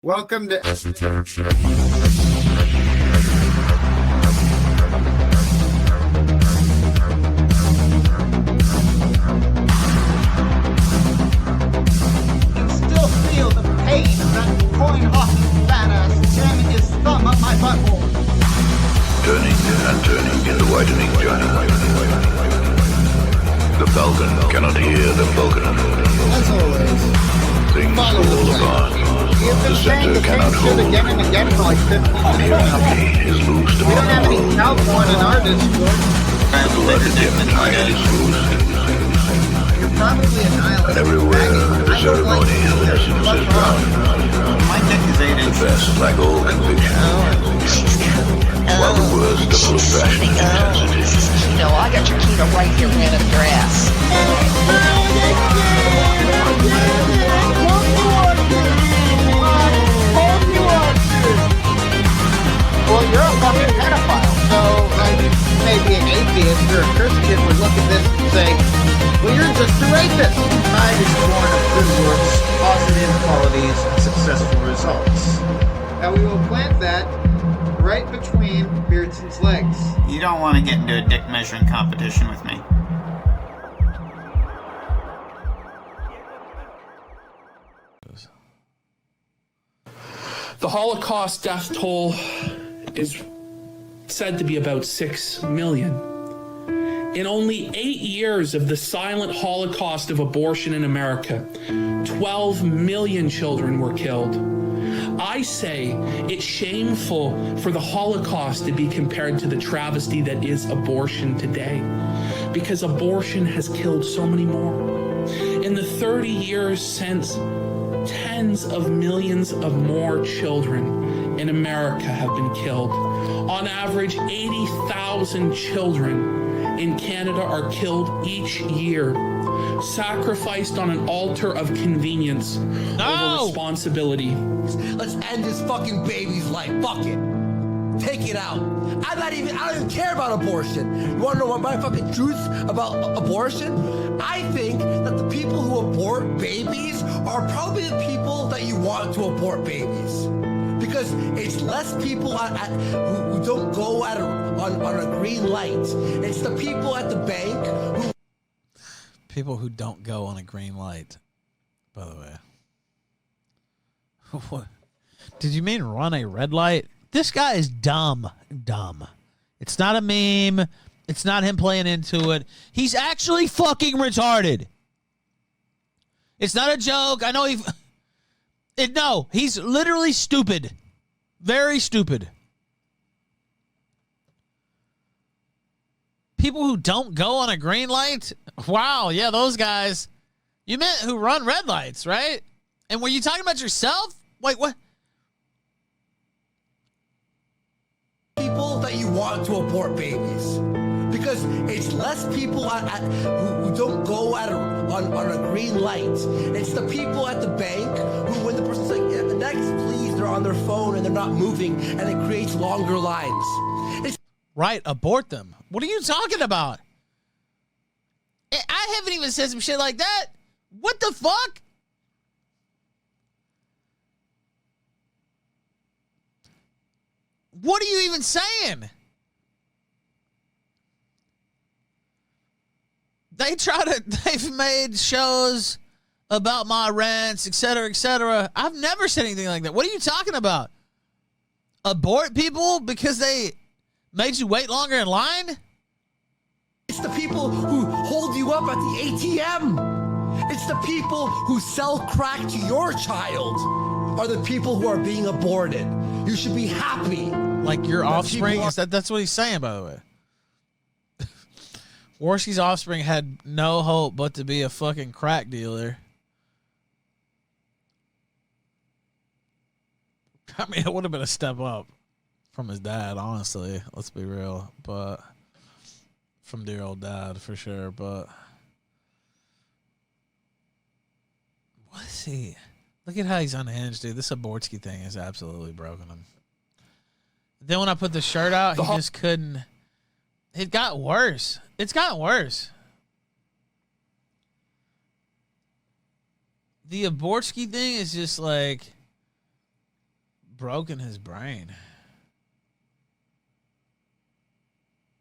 Welcome to Untitled Chapter. still feel the pain of that coin-hopping badass jamming his thumb up my butthole. Turning and turning in the widening journey. The falcon cannot hear the falconer. As always, Things follow fall the plan. apart. You've The been saying center the cannot same shit hold. again and again for like 15 minutes now. Humanity is loosed We don't upon have the any world. cow porn in our Discord. But the dim tide is loosed. You're probably a nihilist. And everywhere the ceremony lessens is drowned. My dick is 8 The inches. best lack all conviction. While the worst are full of passion and intensity. No, I got your keto right here ran up your ass. Well, you're a fucking pedophile, so like maybe an atheist or a Christian would look at this and say, well, you're just a rapist. Pride is born of good works, positive qualities, and successful results. Now we will plant that right between Beardson's legs. You don't want to get into a dick measuring competition with me. The Holocaust death toll is said to be about 6 million. In only 8 years of the silent Holocaust of abortion in America, 12 million children were killed. I say it's shameful for the Holocaust to be compared to the travesty that is abortion today, because abortion has killed so many more. In the 30 years since, tens of millions of more children in America have been killed. On average, 80,000 children in Canada are killed each year, sacrificed on an altar of convenience over responsibility. Let's end this fucking baby's life. Fuck it. Take it out. I don't even care about abortion. You wanna know what my fucking truth about abortion? I think that the people who abort babies are probably the people that you want to abort babies. Because it's less people who don't go on a green light. It's the people at the bank who... People who don't go on a green light, by the way. What? Did you mean run a red light? This guy is dumb. Dumb. It's not a meme. It's not him playing into it. He's actually fucking retarded. It's not a joke. I know no, he's literally stupid. Very stupid. People who don't go on a green light? Wow, yeah, those guys. You meant who run red lights, right? And were you talking about yourself? Wait, what? People that you want to abort babies. Because it's less people who don't go on a green light. It's the people at the bank who, when the person's like, yeah, the next, please, they're on their phone and they're not moving, and it creates longer lines. Right, abort them. What are you talking about? I haven't even said some shit like that. What the fuck? What are you even saying? They've made shows about my rants, etc., etc. I've never said anything like that. What are you talking about? Abort people because they made you wait longer in line? It's the people who hold you up at the ATM. It's the people who sell crack to your child are the people who are being aborted. You should be happy. Like your offspring? That's what he's saying, by the way. Warski's offspring had no hope but to be a fucking crack dealer. I mean, it would have been a step up from his dad, honestly. Let's be real. But from dear old dad, for sure. But what is he? Look at how he's unhinged, dude. This Abortsky thing is absolutely broken him. Then when I put the shirt out, he just couldn't. It got worse. It's gotten worse. The Abortsky thing is just like broken his brain?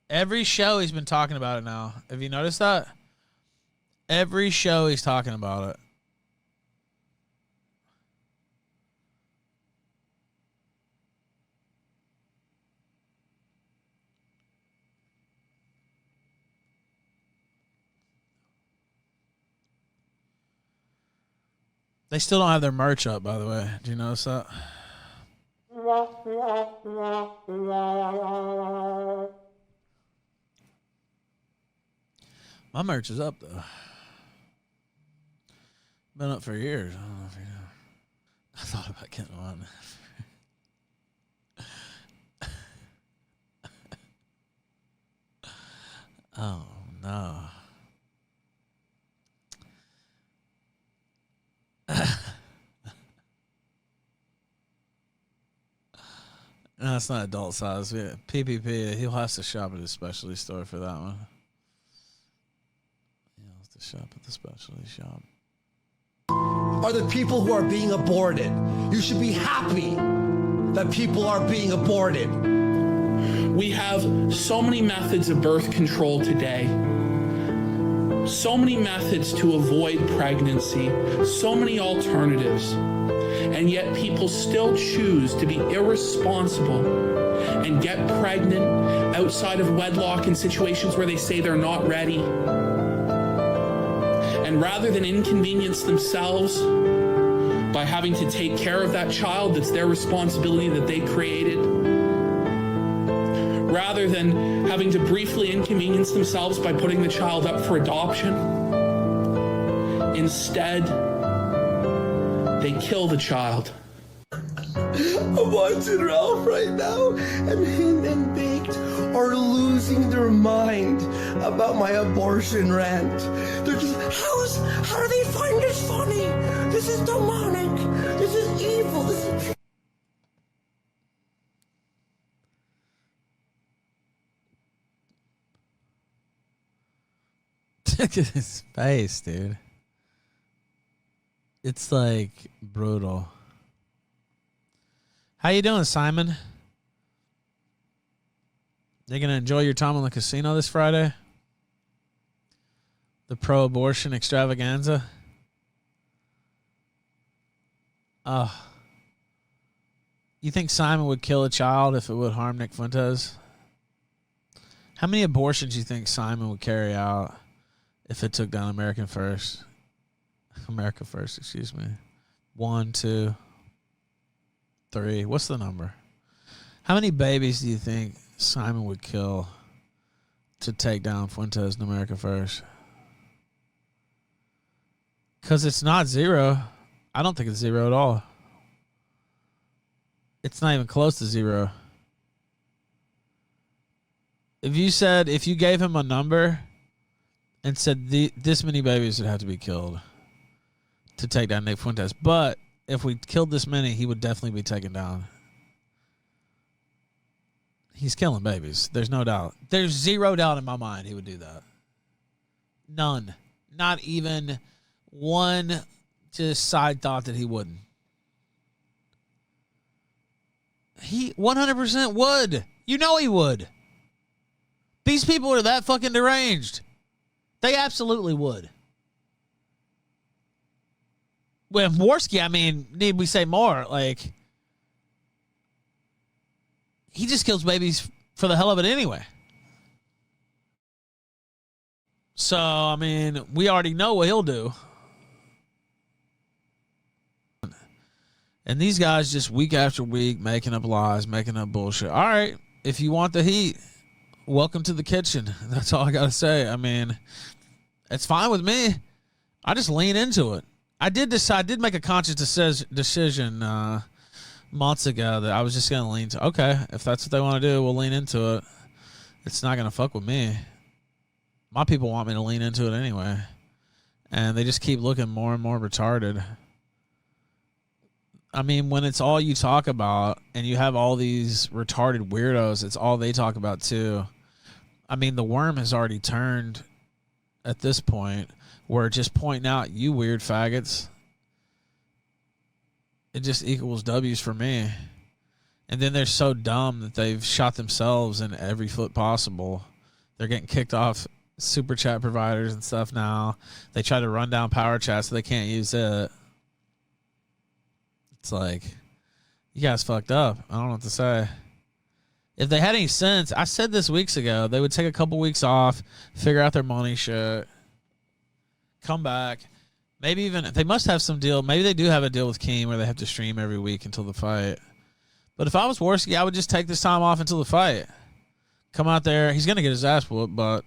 Every show he's been talking about it now. Have you noticed that? Every show he's talking about it. They still don't have their merch up, by the way. Do you notice that? My merch is up, though. Been up for years. I don't know if you know. I thought about getting one. Oh, no. No, it's not adult size. PPP, he'll have to shop at his specialty store for that one. He'll have to shop at the specialty shop. Are the people who are being aborted. You should be happy that people are being aborted. We have so many methods of birth control today. So many methods to avoid pregnancy. So many alternatives. And yet people still choose to be irresponsible and get pregnant outside of wedlock in situations where they say they're not ready. And rather than inconvenience themselves by having to take care of that child that's their responsibility that they created, rather than having to briefly inconvenience themselves by putting the child up for adoption, instead, they kill the child. I'm watching Ralph right now, and him and Baked are losing their mind about my abortion rant. They're just, how do they find this funny? This is demonic. This is evil. This is... Look at his face, dude. It's like brutal. How you doing, Simon? You gonna enjoy your time on the casino this Friday? The pro-abortion extravaganza? You think Simon would kill a child if it would harm Nick Fuentes? How many abortions do you think Simon would carry out if it took down America First, excuse me. 1, 2, 3. What's the number? How many babies do you think Simon would kill to take down Fuentes and America First? Because it's not 0. I don't think it's 0 at all. It's not even close to 0. If you gave him a number and said this many babies would have to be killed to take down Nick Fuentes, but if we killed this many, he would definitely be taken down. He's killing babies. There's no doubt. There's 0 doubt in my mind he would do that. None. Not even one just side thought that he wouldn't. He 100% would. You know he would. These people are that fucking deranged. They absolutely would. With Warski, I mean, need we say more? Like, he just kills babies for the hell of it anyway. So, I mean, we already know what he'll do. And these guys just week after week making up lies, making up bullshit. All right, if you want the heat, welcome to the kitchen. That's all I got to say. I mean, it's fine with me. I just lean into it. I did make a conscious decision months ago that I was just going to lean to, okay, if that's what they want to do, we'll lean into it. It's not going to fuck with me. My people want me to lean into it anyway. And they just keep looking more and more retarded. I mean, when it's all you talk about and you have all these retarded weirdos, it's all they talk about too. I mean, the worm has already turned at this point where just pointing out you weird faggots, it just equals W's for me. And then they're so dumb that they've shot themselves in every foot possible. They're getting kicked off super chat providers and stuff now. They try to run down power chat so they can't use it. It's like, you guys fucked up. I don't know what to say. If they had any sense, I said this weeks ago, they would take a couple weeks off, figure out their money shit, come back. Maybe even, they must have some deal. Maybe they do have a deal with Keem where they have to stream every week until the fight. But if I was Warski, I would just take this time off until the fight. Come out there. He's going to get his ass whooped, but,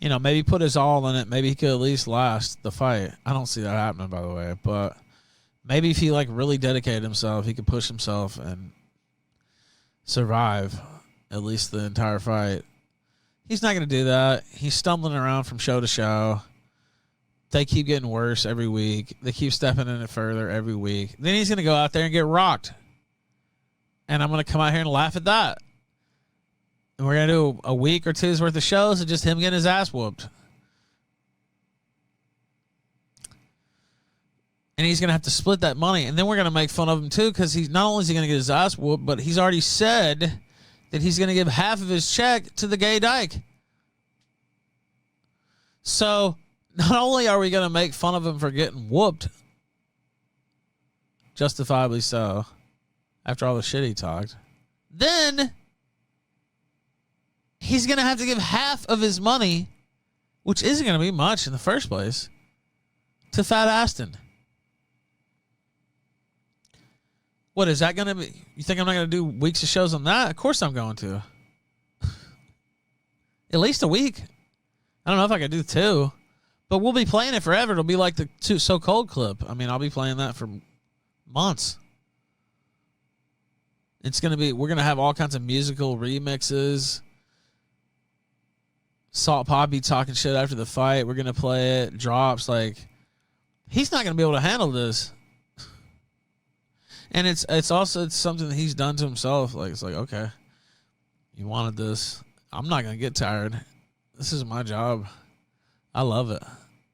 you know, maybe put his all in it. Maybe he could at least last the fight. I don't see that happening, by the way. But maybe if he, like, really dedicated himself, he could push himself and survive at least the entire fight. He's not going to do that. He's stumbling around from show to show. They keep getting worse every week. They keep stepping in it further every week. Then he's going to go out there and get rocked. And I'm going to come out here and laugh at that. And we're going to do a week or two's worth of shows of just him getting his ass whooped. And he's going to have to split that money. And then we're going to make fun of him, too, because he's not only is he going to get his ass whooped, but he's already said that he's going to give half of his check to the gay dyke. So not only are we going to make fun of him for getting whooped, justifiably so, after all the shit he talked, then he's going to have to give half of his money, which isn't going to be much in the first place, to Fat Aston. What is that going to be? You think I'm not going to do weeks of shows on that? Of course I'm going to. At least a week. I don't know if I can do 2, but we'll be playing it forever. It'll be like the So Cold clip. I mean, I'll be playing that for months. It's going to be, we're going to have all kinds of musical remixes. Salt Poppy talking shit after the fight. We're going to play it. Drops. Like, he's not going to be able to handle this. And it's also something that he's done to himself. Like, it's like, okay, you wanted this. I'm not going to get tired. This is my job. I love it.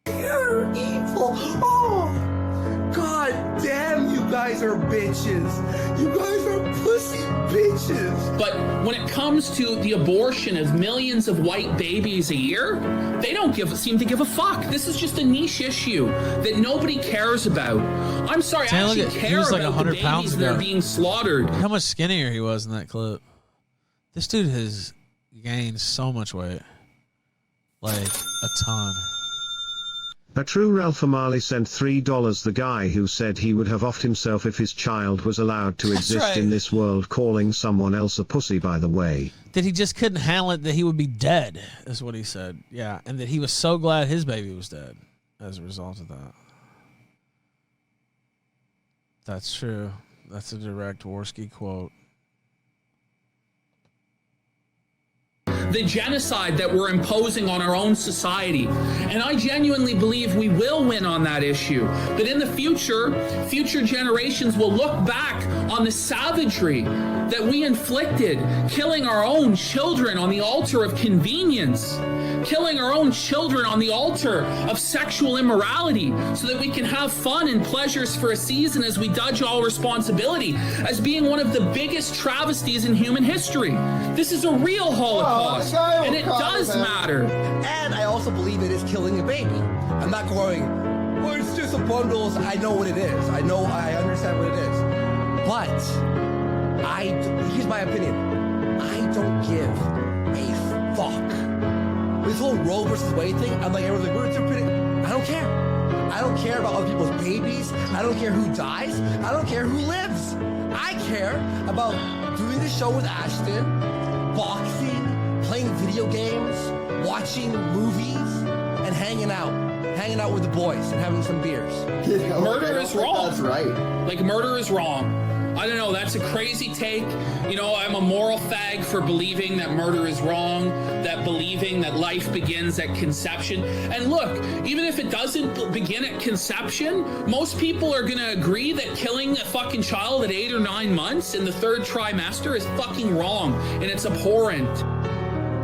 You're evil. Oh, God damn, you guys are bitches. You guys are pussy bitches. But when it comes to the abortion of millions of white babies a year, they don't seem to give a fuck. This is just a niche issue that nobody cares about. I'm sorry, I actually care like about the babies that are being slaughtered. How much skinnier he was in that clip. This dude has gained so much weight. Like, a ton. A true Ralph O'Malley sent $3. The guy who said he would have offed himself if his child was allowed to exist in this world, calling someone else a pussy, by the way. That he just couldn't handle it, that he would be dead, is what he said. Yeah, and that he was so glad his baby was dead as a result of that. That's true. That's a direct Warski quote. The genocide that we're imposing on our own society. And I genuinely believe we will win on that issue. That in the future generations will look back on the savagery that we inflicted, killing our own children on the altar of convenience, killing our own children on the altar of sexual immorality, so that we can have fun and pleasures for a season as we dodge all responsibility, as being one of the biggest travesties in human history. This is a real Holocaust. And it does matter. And I also believe it is killing a baby. I'm not going, well, it's just a bundle. I know what it is. I understand what it is. But here's my opinion. I don't give a fuck. This whole Roe versus Wade thing, I'm like, everyone's like, we're interpreting. I don't care. I don't care about other people's babies. I don't care who dies. I don't care who lives. I care about doing the show with Ashton, boxing, playing video games, watching movies, and hanging out with the boys and having some beers. Murder is wrong. That's right. Like, murder is wrong. I don't know, that's a crazy take. You know, I'm a moral fag for believing that murder is wrong, that believing that life begins at conception. And look, even if it doesn't begin at conception, most people are gonna agree that killing a fucking child at 8 or 9 months in the 3rd trimester is fucking wrong, and it's abhorrent.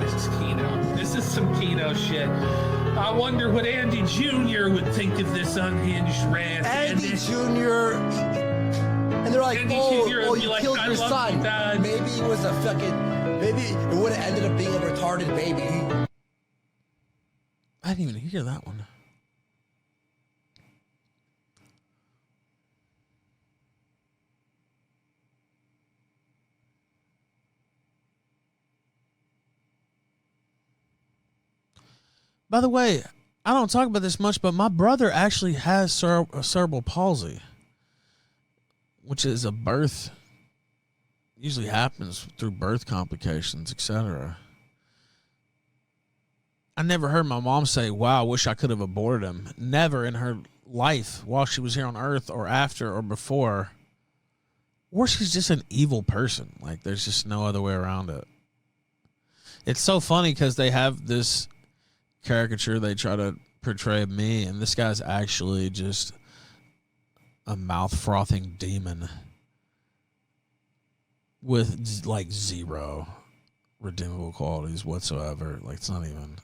This is Keno. This is some Keno shit. I wonder what Andy Jr. would think of this unhinged rant. Andy Jr. And they're like, And oh, you'd be you like, killed "I your love son. you, Dad." Maybe it was a fucking, maybe it would have ended up being a retarded baby. I didn't even hear that one. By the way, I don't talk about this much, but my brother actually has cerebral palsy, which is a birth, usually happens through birth complications, etc. I never heard my mom say, wow, I wish I could have aborted him. Never in her life while she was here on Earth or after or before. Or she's just an evil person. Like, there's just no other way around it. It's so funny because they have this caricature they try to portray of me, and this guy's actually just a mouth-frothing demon with, like, zero redeemable qualities whatsoever. Like, it's not even...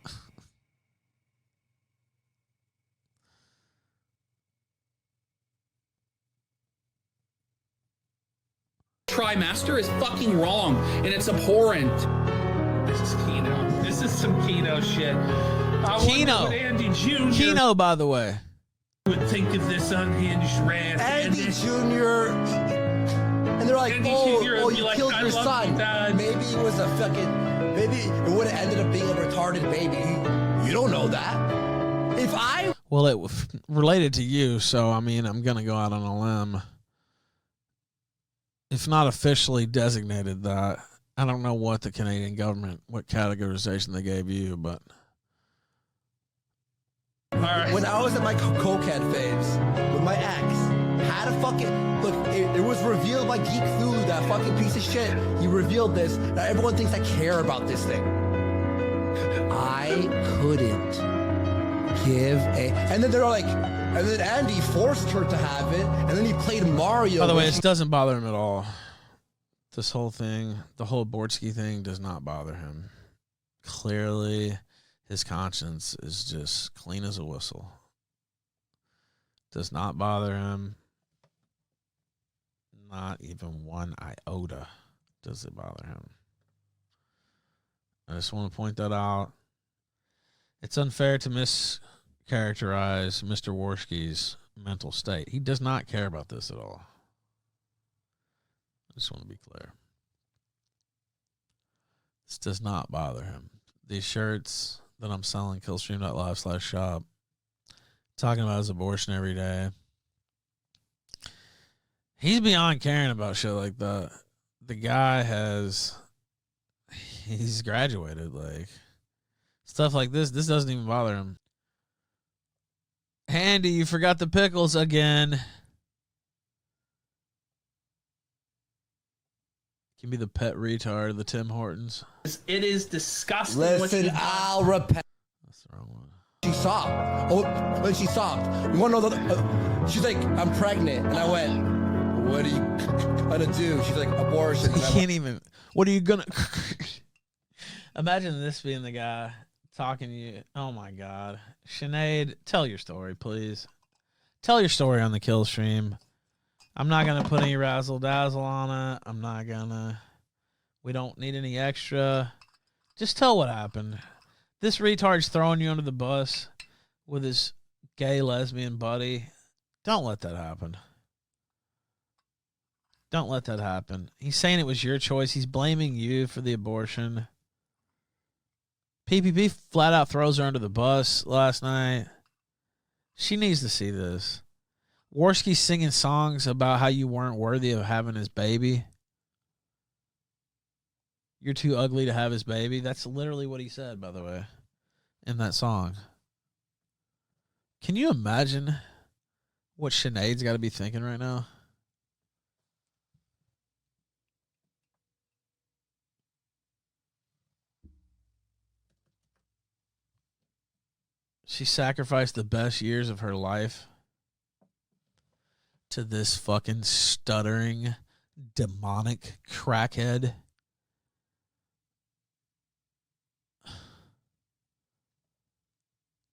Trimester is fucking wrong, and it's abhorrent. This is Keno. This is some Keno shit. I Keno. wonder what Andy Jr. Keno, by the way. would think of this unhinged rant. Andy Jr. And they're like, Andy oh, Jr. oh, would be you like, killed "I your love son. you, Dad." Maybe it was a fucking, maybe it would have ended up being a retarded baby. You don't know that. If I... Well, it related to you, so, I mean, I'm going to go out on a limb. If not officially designated that, I don't know what the Canadian government, what categorization they gave you, but... All right. When I was at my cokehead phase with my ex, had a fucking look. It was revealed by Geek Thulu, that fucking piece of shit. He revealed this. Now everyone thinks I care about this thing. I couldn't give a. And then they're like, and then Andy forced her to have it, and then he played Mario. By the way, it doesn't bother him at all. This whole thing, the whole Warski thing, does not bother him. Clearly, his conscience is just clean as a whistle. Does not bother him. Not even one iota does it bother him. I just want to point that out. It's unfair to mischaracterize Mr. Warski's mental state. He does not care about this at all. I just want to be clear. This does not bother him. These shirts that I'm selling, killstream.live/shop, talking about his abortion every day. He's beyond caring about shit like that. The guy he's graduated. Like, stuff like this doesn't even bother him. Andy, you forgot the pickles again. Give me the pet retard of the Tim Hortons. It is disgusting. Listen, I'll repent. That's the wrong one. She sobbed. Oh, when she sobbed, you want to know she's like, I'm pregnant, and I went, what are you gonna do? She's like, abortion. You can't even. What are you gonna? Imagine this being the guy talking to you. Oh my God, Sinead, tell your story, please. Tell your story on the kill stream. I'm not gonna put any razzle dazzle on it. I'm not gonna. We don't need any extra. Just tell what happened. This retard's throwing you under the bus with his gay lesbian buddy. Don't let that happen. Don't let that happen. He's saying it was your choice. He's blaming you for the abortion. PPP flat out throws her under the bus last night. She needs to see this. Warski singing songs about how you weren't worthy of having his baby. You're too ugly to have his baby. That's literally what he said, by the way, in that song. Can you imagine what Sinead's got to be thinking right now? She sacrificed the best years of her life to this fucking stuttering, demonic crackhead.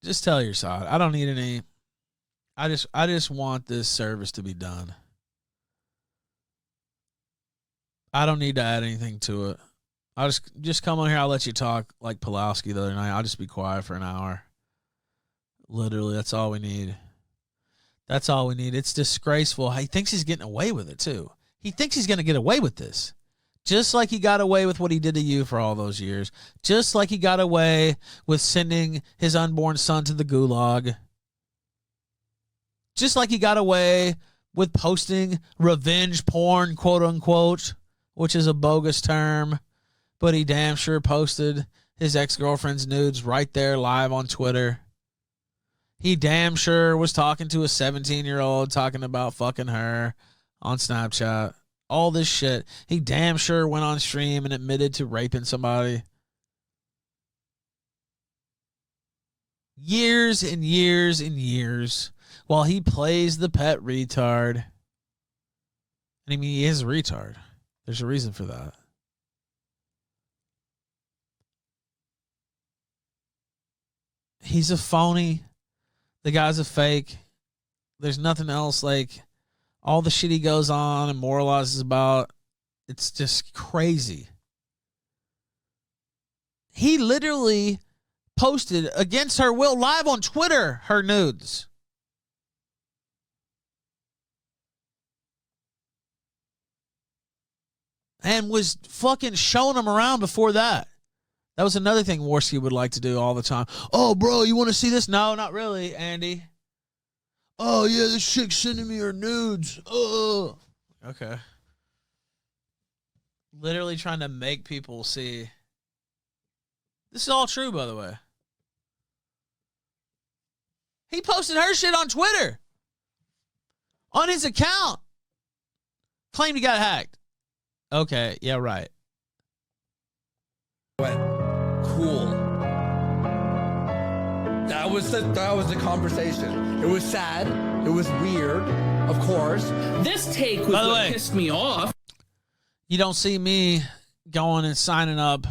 Just tell your side. I don't need any. I just want this service to be done. I don't need to add anything to it. I'll just come on here. I'll let you talk like Pulowski the other night. I'll just be quiet for an hour. Literally, that's all we need. That's all we need. It's disgraceful. He thinks he's getting away with it, too. He thinks he's going to get away with this. Just like he got away with what he did to you for all those years. Just like he got away with sending his unborn son to the gulag. Just like he got away with posting revenge porn, quote unquote, which is a bogus term. But he damn sure posted his ex-girlfriend's nudes right there live on Twitter. He damn sure was talking to a 17-year-old, talking about fucking her on Snapchat. All this shit. He damn sure went on stream and admitted to raping somebody. Years and years and years while he plays the pet retard. And I mean, he is a retard. There's a reason for that. He's a phony. The guy's a fake. There's nothing else. Like, all the shit he goes on and moralizes about, it's just crazy. He literally posted against her will live on Twitter her nudes. And was fucking showing them around before that. That was another thing Warski would like to do all the time. Oh, bro, you want to see this? No, not really, Andy. Oh, yeah, this chick's sending me her nudes. Oh. Okay. Literally trying to make people see. This is all true, by the way. He posted her shit on Twitter. On his account. Claimed he got hacked. Okay, yeah, right. Cool. That was the conversation. It was sad. It was weird, of course. This take was By the what way, pissed me off. You don't see me going and signing up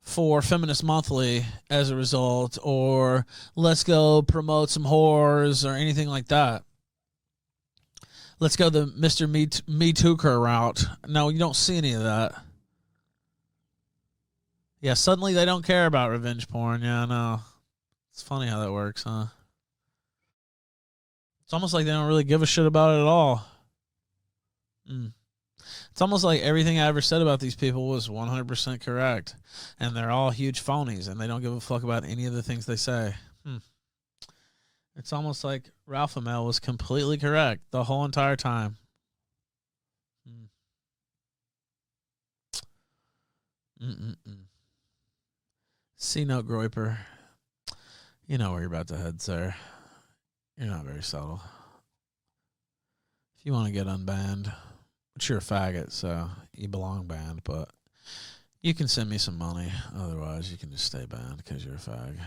for Feminist Monthly as a result, or let's go promote some whores or anything like that. Let's go the Mr. Me Tooker route. No, you don't see any of that. Yeah, suddenly they don't care about revenge porn. Yeah, I know. It's funny how that works, huh? It's almost like they don't really give a shit about it at all. It's almost like everything I ever said about these people was 100% correct. And they're all huge phonies, and they don't give a fuck about any of the things they say. It's almost like Ralph Amel was completely correct the whole entire time. C-Note Groiper. You know where you're about to head, sir. You're not very subtle. If you want to get unbanned, but you're a faggot, so you belong banned, but you can send me some money. Otherwise, you can just stay banned because you're a fag.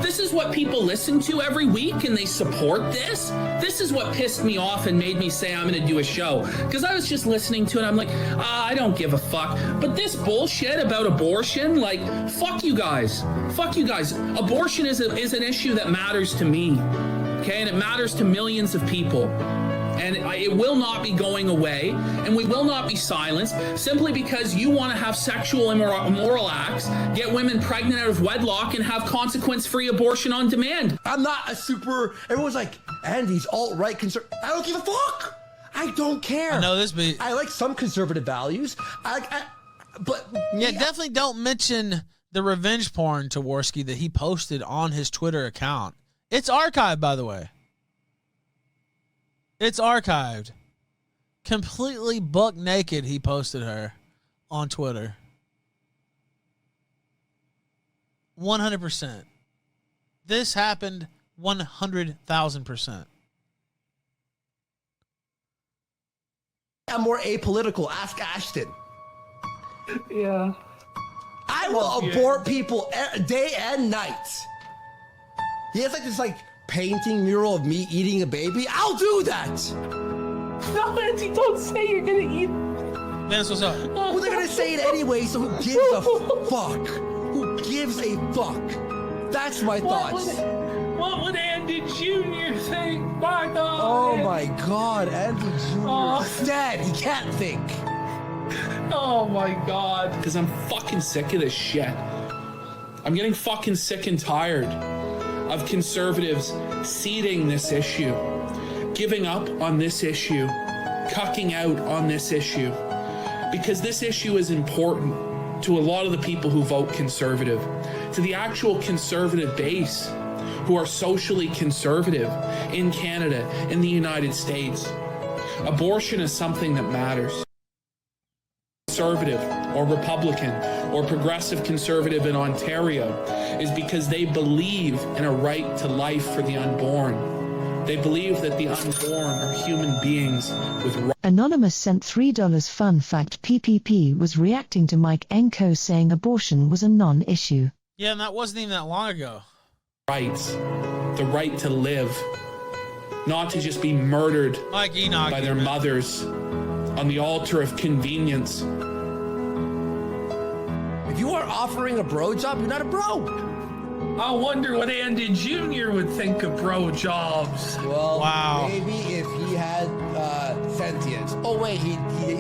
This is what people listen to every week, and they support this. This is what pissed me off and made me say I'm going to do a show. Because I was just listening to it, I'm like, I don't give a fuck. But this bullshit about abortion, like, fuck you guys. Fuck you guys. Abortion is an issue that matters to me. Okay? And it matters to millions of people. And it will not be going away, and we will not be silenced simply because you want to have sexual immoral acts, get women pregnant out of wedlock, and have consequence-free abortion on demand. I'm not a super... Everyone's like, Andy's alt-right conservative. I don't give a fuck. I don't care. I know this, but... I like some conservative values. But... Yeah, definitely don't mention the revenge porn to Warski that he posted on his Twitter account. It's archived, by the way. It's archived. Completely buck naked, he posted her on Twitter. 100%. This happened 100,000%. I'm more apolitical. Ask Ashton. Yeah. I will abort people day and night. He has like this painting mural of me eating a baby. I'll do that. No, Andy, don't say you're gonna eat. Dennis, what's up? Well, they're gonna say it anyway, so who gives a fuck? Who gives a fuck? That's my thoughts. What would Andy Jr. think? My God. Oh my God, Andrew Jr. is dead. He can't think. Oh my God. Because I'm fucking sick of this shit. I'm getting fucking sick and tired of conservatives ceding this issue, giving up on this issue, cucking out on this issue. Because this issue is important to a lot of the people who vote conservative, to the actual conservative base who are socially conservative in Canada, in the United States. Abortion is something that matters. Conservative or Republican or progressive conservative in Ontario is because they believe in a right to life for the unborn. They believe that the unborn are human beings with rights. Anonymous sent $3. Fun fact: PPP was reacting to Mike Enko saying abortion was a non-issue. Yeah, and that wasn't even that long ago. Rights, the right to live, not to just be murdered Mike Enoch by their mothers on the altar of convenience. If you are offering a bro job, you're not a bro. I wonder what Andy Jr. would think of bro jobs. Well, Wow. maybe if he had sentience. Oh wait, he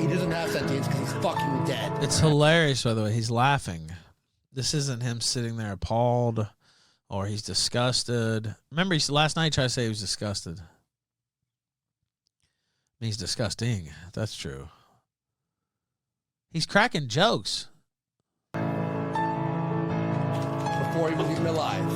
doesn't have sentience because he's fucking dead. It's hilarious, by the way. He's laughing. This isn't him sitting there appalled or he's disgusted. Remember, last night he tried to say he was disgusted. He's disgusting. That's true. He's cracking jokes. Before he was even alive.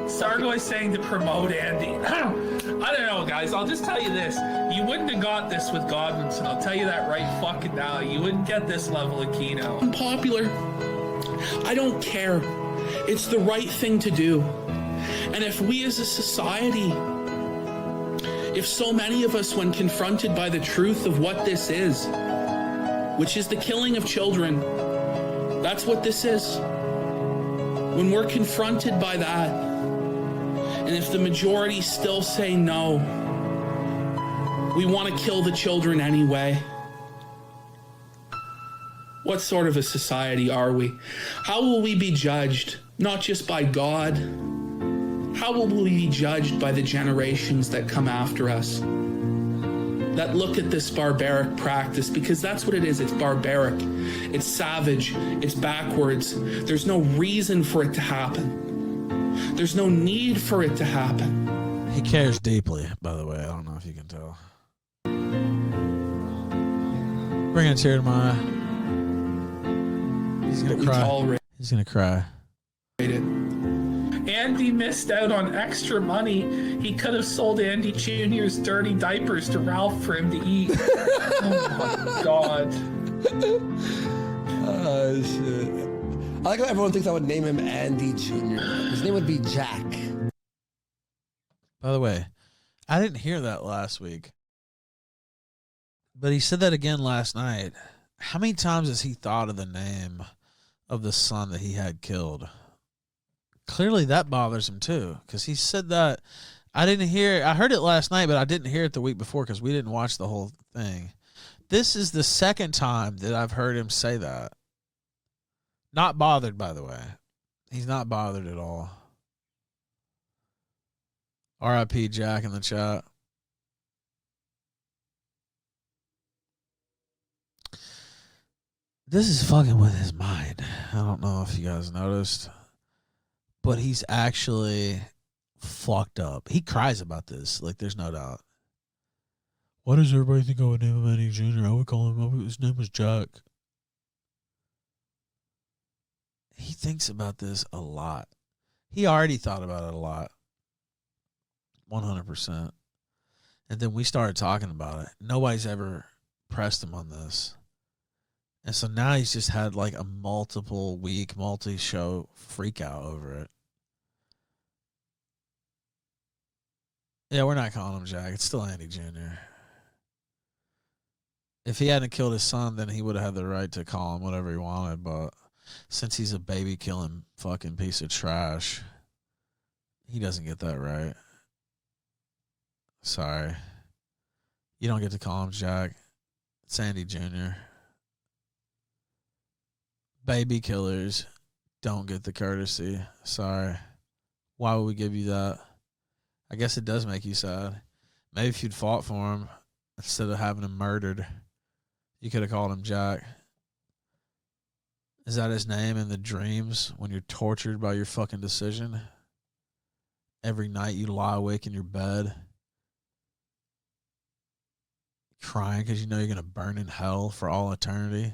Sargo is saying to promote Andy. I don't know, guys. I'll just tell you this. You wouldn't have got this with Godwinson. I'll tell you that right fucking now. You wouldn't get this level of Keno. Unpopular. I don't care. It's the right thing to do. And if we as a society, if so many of us, when confronted by the truth of what this is, which is the killing of children, that's what this is. When we're confronted by that, and if the majority still say no, we want to kill the children anyway, what sort of a society are we? How will we be judged? Not just by God. How will we be judged by the generations that come after us? That look at this barbaric practice, because that's what it is. It's barbaric. It's savage. It's backwards. There's no reason for it to happen. There's no need for it to happen. He cares deeply, by the way. I don't know if you can tell. Bring a tear to my eye. He's going to cry. He's going to cry. Andy missed out on extra money. He could have sold Andy Jr.'s dirty diapers to Ralph for him to eat. Oh my God. Oh, shit. I like how everyone thinks I would name him Andy Jr. His name would be Jack. By the way, I didn't hear that last week. But he said that again last night. How many times has he thought of the name of the son that he had killed? Clearly that bothers him too, because he said that. I heard it last night, but I didn't hear it the week before because we didn't watch the whole thing. This is the second time that I've heard him say that. Not bothered, by the way. He's not bothered at all. R.I.P. Jack in the chat. This is fucking with his mind. I don't know if you guys noticed, but he's actually fucked up. He cries about this. Like, there's no doubt. Why does everybody think I would name him Andy Jr.? I would call him, his name was Jack. He thinks about this a lot. He already thought about it a lot. 100%. And then we started talking about it. Nobody's ever pressed him on this. And so now he's just had like a multi-week, multi-show freak out over it. Yeah, we're not calling him Jack. It's still Andy Jr. If he hadn't killed his son, then he would have had the right to call him whatever he wanted. But since he's a baby-killing fucking piece of trash, he doesn't get that right. Sorry. You don't get to call him Jack. It's Andy Jr. Baby killers don't get the courtesy. Sorry. Why would we give you that? I guess it does make you sad. Maybe if you'd fought for him instead of having him murdered, You could have called him Jack. Is that his name in the dreams when you're tortured by your fucking decision? Every night you lie awake in your bed crying because you know you're going to burn in hell for all eternity.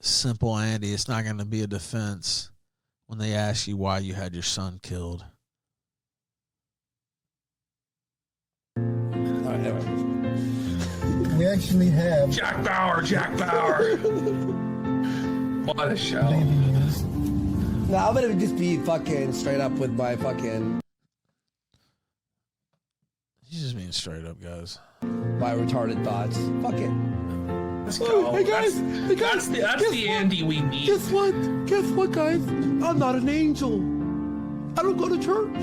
Simple Andy, it's not going to be a defense when they ask you why you had your son killed. We actually have Jack Bauer. What a show. No, I'm gonna just be fucking straight up with my fucking He's just being straight up, guys. my retarded thoughts. Fuck it. Let's go. Hey guys, That's the Andy we need. Guess what? Guess what, guys? I'm not an angel. I don't go to church.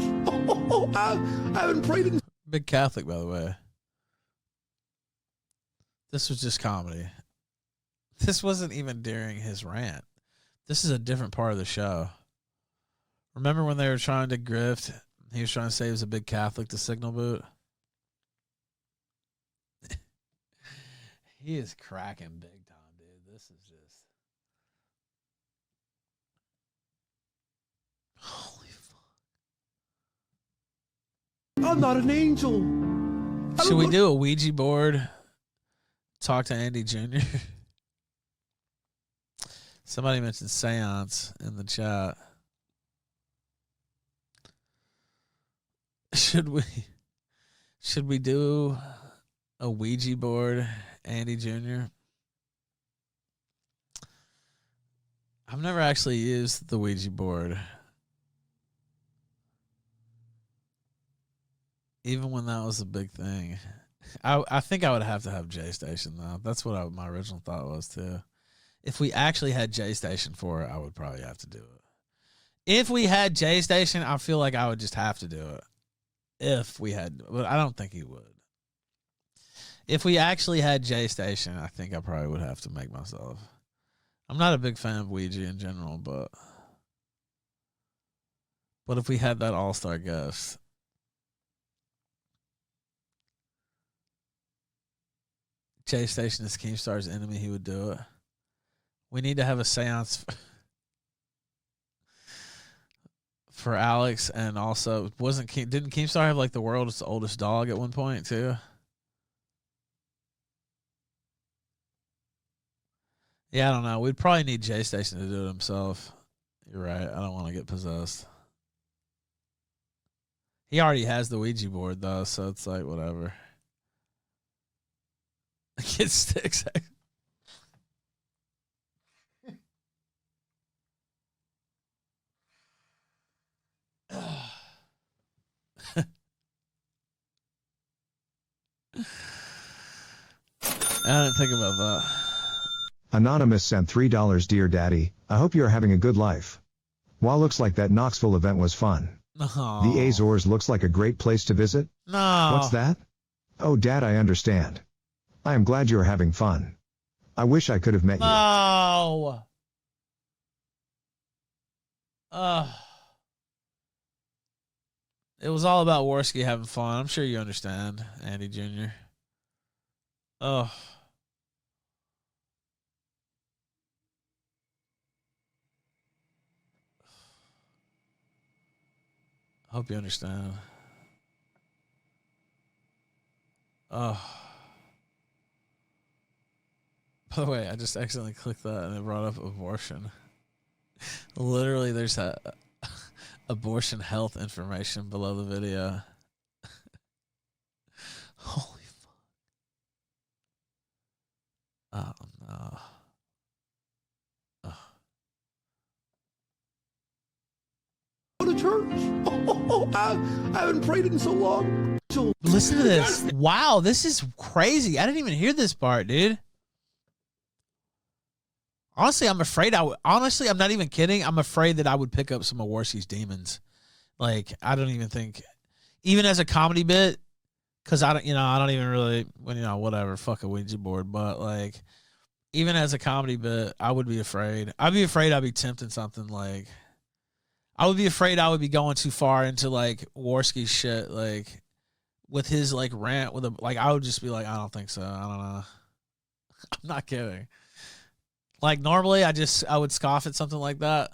I haven't prayed in. Big Catholic, by the way. This was just comedy. This wasn't even during his rant. This is a different part of the show. Remember when they were trying to grift? He was trying to say he was a big Catholic to Signal Boot. He is cracking big time, dude. This is just... Holy fuck. I'm not an angel. Should we do a Ouija board? Talk to Andy Jr.? Somebody mentioned seance in the chat. Should we do a Ouija board, Andy Jr.? I've never actually used the Ouija board. Even when that was a big thing. I think I would have to have J Station, though. That's what my original thought was, too. If we actually had J Station for it, I would probably have to do it. If we had J Station, I feel like I would just have to do it. If we had, but I don't think he would. If we actually had J Station, I think I probably would have to make myself. I'm not a big fan of Ouija in general, but if we had that all-star guest, J Station is Keemstar's enemy, he would do it. We need to have a seance for Alex, and also didn't Keemstar have like the world's oldest dog at one point too? Yeah, I don't know. We'd probably need J Station to do it himself. You're right. I don't want to get possessed. He already has the Ouija board though, so it's like whatever. Get sticks. I didn't think about that. Anonymous sent $3. Dear Daddy, I hope you're having a good life. While looks like that Knoxville event was fun. No. The Azores looks like a great place to visit. No. What's that? Oh, Dad, I understand. I am glad you're having fun. I wish I could have met you. No. It was all about Warski having fun. I'm sure you understand, Andy Jr. Oh. I hope you understand. Oh. By the way, I just accidentally clicked that and it brought up abortion. Literally, there's a abortion health information below the video. Holy fuck. Oh, no. Go to church. I haven't prayed in so long. Listen to this. Wow, this is crazy. I didn't even hear this part, dude. Honestly, I'm afraid honestly, I'm not even kidding. I'm afraid that I would pick up some of Warski's demons. Like, I don't even think, even as a comedy bit, because I don't even really, whatever, fuck a Ouija board. But like, even as a comedy bit, I would be afraid. I'd be afraid I'd be tempting something like, I would be afraid I would be going too far into like Warski's shit, like with his like rant with a like I would just be like, I don't think so. I don't know. I'm not kidding. Like normally I would scoff at something like that.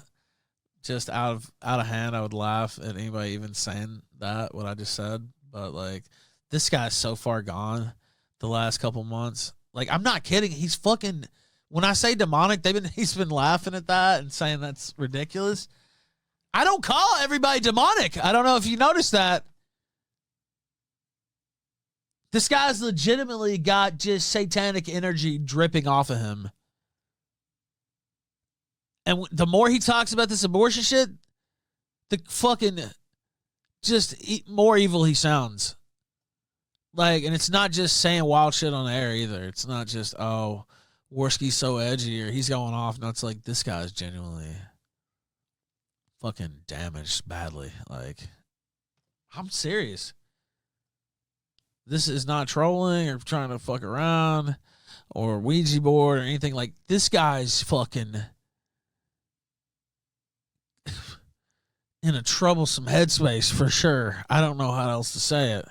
Just out of hand, I would laugh at anybody even saying that, what I just said. But like this guy's so far gone the last couple months. Like I'm not kidding. He's fucking when I say demonic, he's been laughing at that and saying that's ridiculous. I don't call everybody demonic. I don't know if you noticed that. This guy's legitimately got just satanic energy dripping off of him. And the more he talks about this abortion shit, the fucking just more evil he sounds. Like, and it's not just saying wild shit on the air either. It's not just, oh, Warski's so edgy or he's going off. No, it's like this guy's genuinely fucking damaged badly. Like, I'm serious. This is not trolling or trying to fuck around or Ouija board or anything. Like, this guy's fucking in a troublesome headspace for sure. I don't know how else to say it.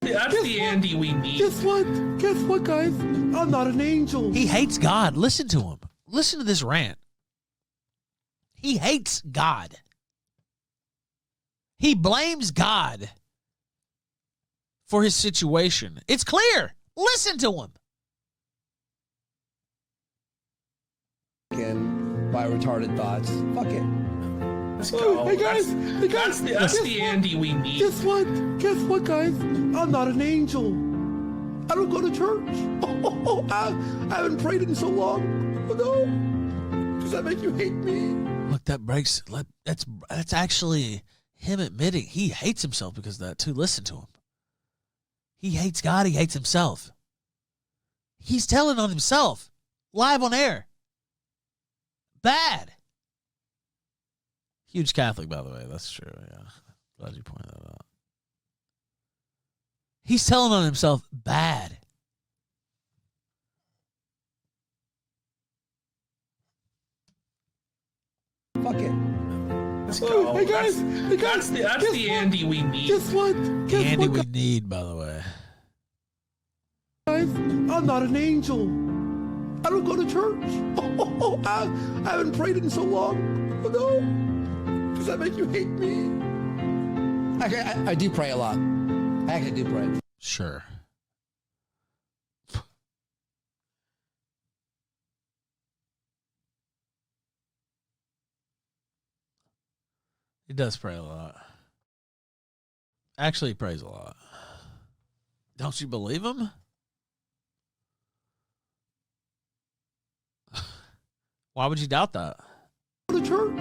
That's the Andy we need. Guess what? Guess what, guys? I'm not an angel. He hates God. Listen to him. Listen to this rant. He hates God. He blames God for his situation. It's clear. Listen to him. Again, my retarded thoughts. Fuck it. Let's go. Hey guys, That's the Andy we need. Guess what? Guess what, guys? I'm not an angel. I don't go to church. I haven't prayed in so long. Oh no. Does that make you hate me? Look, that's actually him admitting he hates himself because of that too. Listen to him. He hates God. He hates himself. He's telling on himself live on air. Bad. Huge Catholic, by the way. That's true. Yeah. Glad you pointed that out. He's telling on himself bad. Fuck it. Let's go. Hey guys, That's the Andy we need. Guess what? The Andy we need, by the way. Guys, I'm not an angel. I don't go to church. I haven't prayed in so long. Oh no. Does that make you hate me? I do pray a lot. I actually do pray. Sure. He does pray a lot. Actually, he prays a lot. Don't you believe him? Why would you doubt that? Go to church.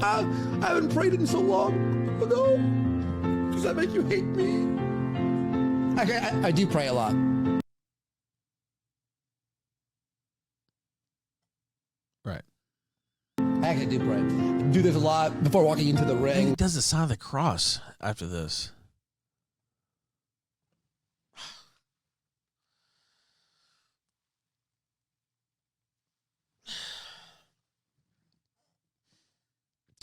I haven't prayed in so long. Oh no. Does that make you hate me? I do pray a lot. Right. I actually do pray. I do this a lot before walking into the He ring. does the sign of the cross after this.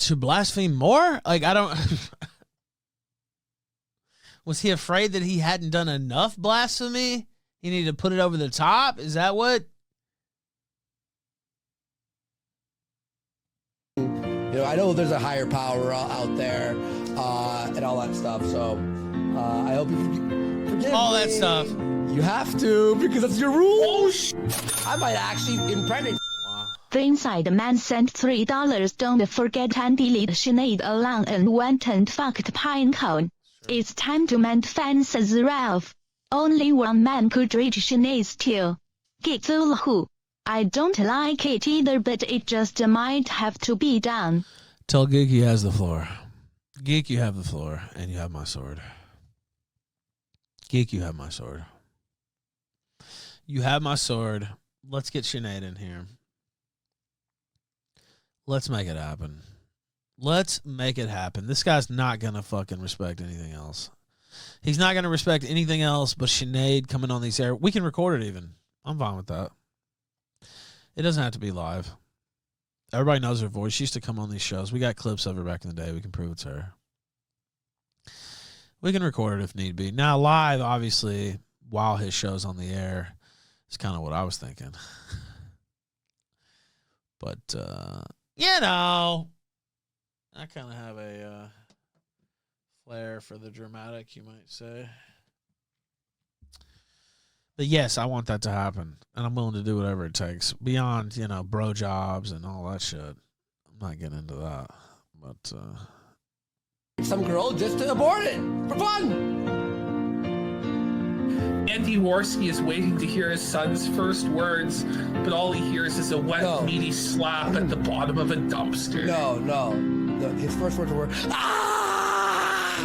To blaspheme more? Like, I don't... Was he afraid that he hadn't done enough blasphemy? He needed to put it over the top? Is that what? You know, I know there's a higher power out there and all that stuff. So I hope you forgive All me. that stuff. You have to because that's your rule. I might actually impregnate. The inside man sent $3. Don't forget and delete Sinead along and went and fucked Pinecone. It's time to mend fences, Ralph. Only one man could reach Sinead's tail. Giggle. I don't like it either, but it just might have to be done. Tell Geek he has the floor. Geek, you have the floor, and you have my sword. Geek, you have my sword. You have my sword. Let's get Sinead in here. Let's make it happen. Let's make it happen. This guy's not going to fucking respect anything else. He's not going to respect anything else but Sinead coming on these air. We can record it even. I'm fine with that. It doesn't have to be live. Everybody knows her voice. She used to come on these shows. We got clips of her back in the day. We can prove it's her. We can record it if need be. Now, live, obviously, while his show's on the air, is kind of what I was thinking. But, you know, I kind of have a flair for the dramatic, you might say. But yes, I want that to happen, and I'm willing to do whatever it takes. Beyond, you know, bro jobs and all that shit. I'm not getting into that. But, some girl just to abort it for fun. Andy Warski is waiting to hear his son's first words, but all he hears is a wet, meaty slap at the bottom of a dumpster. No. His first words were, ah!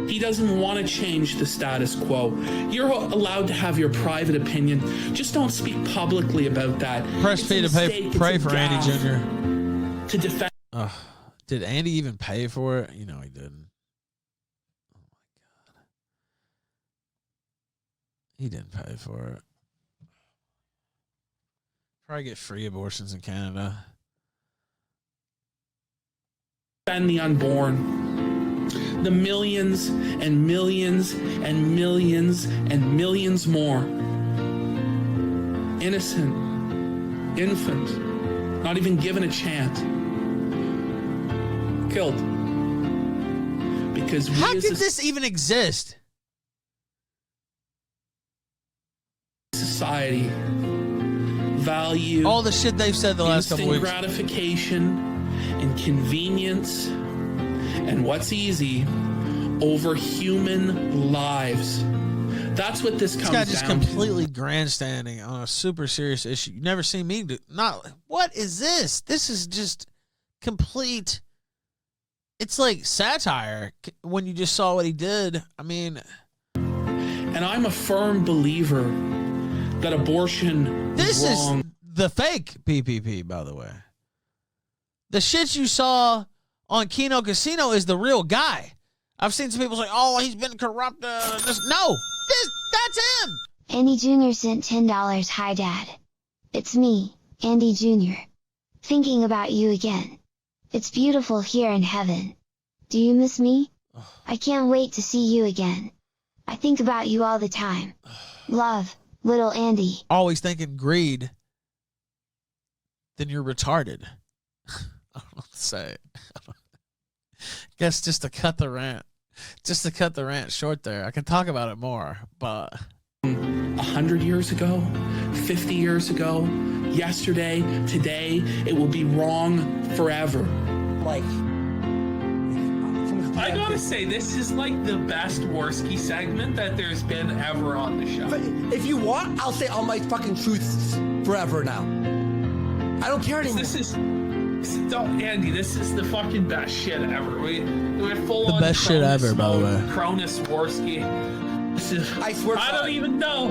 He doesn't want to change the status quo. You're allowed to have your private opinion. Just don't speak publicly about that. Press P to pray for Andy Jr. To defend. Did Andy even pay for it? You know he didn't. Oh my God. He didn't pay for it. Probably get free abortions in Canada. Defend the unborn. The millions and millions and millions and millions more. Innocent. Infant. Not even given a chance. Killed. Because how did this even exist? Society value all the shit they've said the last couple weeks. Gratification and convenience and what's easy over human lives. That's what this comes down to. This guy just completely grandstanding on a super serious issue. You've never seen me do. Not what is this? This is just complete. It's like satire when you just saw what he did. I mean, and I'm a firm believer that abortion this is wrong. Is the fake PPP, by the way. The shit you saw on Keno Casino is the real guy. I've seen some people say, "Oh, he's been corrupt." That's him. Andy Jr. sent $10. Hi, Dad. It's me, Andy Jr. Thinking about you again. It's beautiful here in heaven. Do you miss me? I can't wait to see you again. I think about you all the time. Love, little Andy. Always thinking greed. Then you're retarded. I don't know what to say. Guess just to cut the rant. Just to cut the rant short there. I can talk about it more, but 100 years ago, 50 years ago, yesterday, today, it will be wrong forever. Like, I gotta say, this is like the best Warski segment that there's been ever on the show. If you want, I'll say all my fucking truths forever now. I don't care anymore. Andy, this is the fucking best shit ever. We're full on the best shit ever, by the way. Cronus Warski. I swear. I don't even know.